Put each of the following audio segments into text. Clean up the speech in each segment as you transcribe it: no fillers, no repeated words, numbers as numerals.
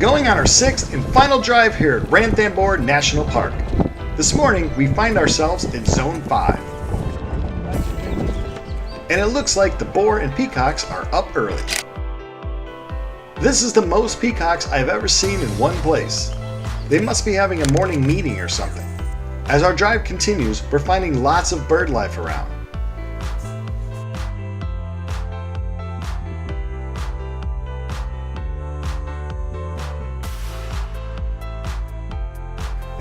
going on our 6th and final drive here at Ranthambore National Park. This morning, we find ourselves in Zone 5. And it looks like the boar and peacocks are up early. This is the most peacocks I've ever seen in one place. They must be having a morning meeting or something. As our drive continues, we're finding lots of bird life around.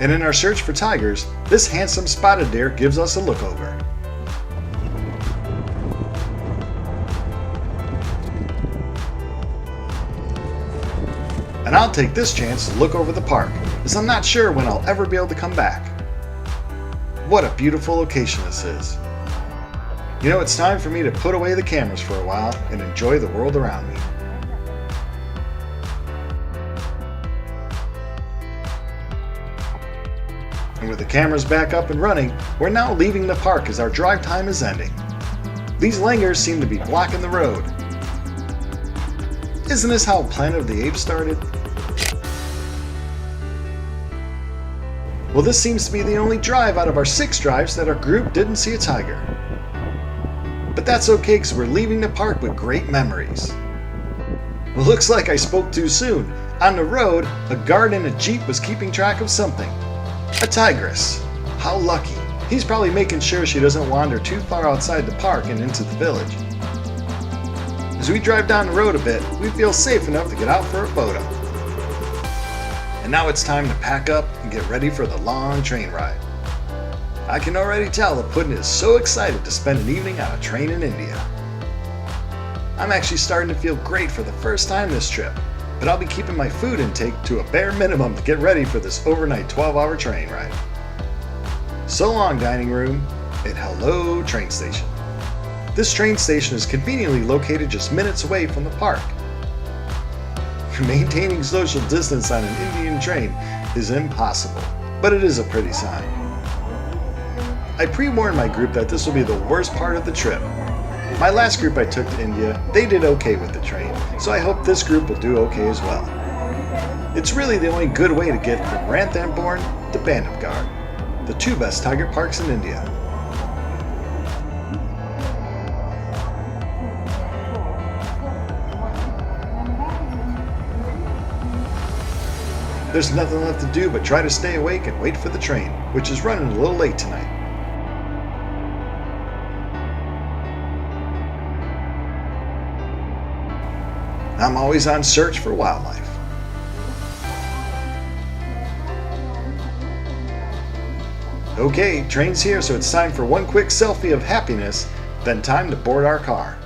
And in our search for tigers, this handsome spotted deer gives us a look over. And I'll take this chance to look over the park, as I'm not sure when I'll ever be able to come back. What a beautiful location this is. You know, it's time for me to put away the cameras for a while and enjoy the world around me. And with the cameras back up and running, we're now leaving the park as our drive time is ending. These langurs seem to be blocking the road. Isn't this how Planet of the Apes started? Well, this seems to be the only drive out of our 6 drives that our group didn't see a tiger. But that's okay, because we're leaving the park with great memories. Well, looks like I spoke too soon. On the road, a guard in a Jeep was keeping track of something. A tigress. How lucky. He's probably making sure she doesn't wander too far outside the park and into the village. As we drive down the road a bit, we feel safe enough to get out for a photo. And now it's time to pack up and get ready for the long train ride. I can already tell the puddin' is so excited to spend an evening on a train in India. I'm actually starting to feel great for the first time this trip, but I'll be keeping my food intake to a bare minimum to get ready for this overnight 12-hour train ride. So long, dining room, and hello, train station. This train station is conveniently located just minutes away from the park. Maintaining social distance on an Indian train is impossible, but it is a pretty sign. I pre-warned my group that this will be the worst part of the trip. My last group I took to India, they did okay with the train, so I hope this group will do okay as well. It's really the only good way to get from Ranthambore to Bandhavgarh, the 2 best tiger parks in India. There's nothing left to do but try to stay awake and wait for the train, which is running a little late tonight. I'm always on search for wildlife. Okay, train's here, so it's time for one quick selfie of happiness, then time to board our car.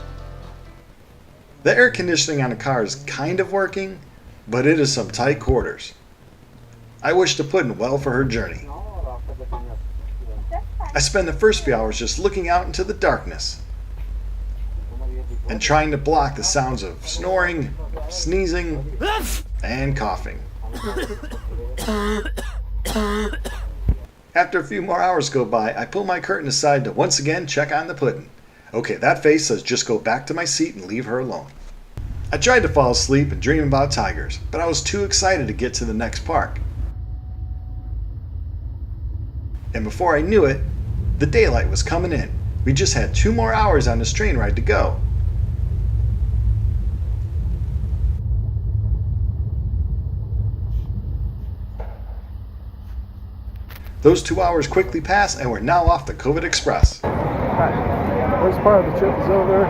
The air conditioning on the car is kind of working, but it is some tight quarters. I wish the puddin' well for her journey. I spend the first few hours just looking out into the darkness and trying to block the sounds of snoring, sneezing, and coughing. After a few more hours go by, I pull my curtain aside to once again check on the puddin'. Okay, that face says just go back to my seat and leave her alone. I tried to fall asleep and dream about tigers, but I was too excited to get to the next park. And before I knew it, the daylight was coming in. We just had 2 more hours on this train ride to go. Those 2 hours quickly passed and we're now off the COVID Express. Alright, first part of the trip is over.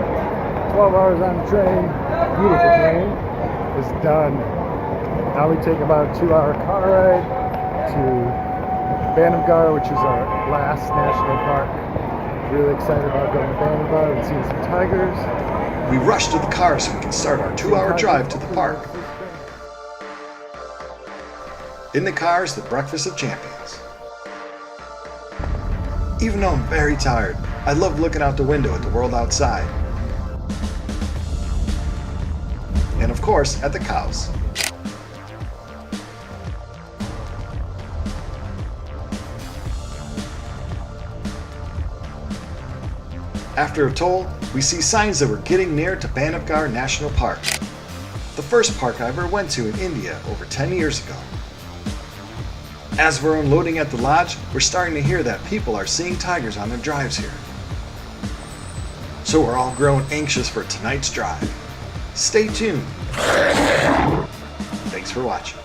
12 hours on the train, beautiful train, is done. Now we take about a 2-hour car ride to Bandhavgarh, which is our last national park. Really excited about going to Bandhavgarh and seeing some tigers. We rush to the car so we can start our 2-hour drive to the park. In the car is the breakfast of champions. Even though I'm very tired, I love looking out the window at the world outside. And of course, at the cows. After a toll, we see signs that we're getting near to Bandhavgarh National Park. the first park I ever went to in India over 10 years ago. As we're unloading at the lodge, we're starting to hear that people are seeing tigers on their drives here. So we're all growing anxious for tonight's drive. Stay tuned. Thanks for watching.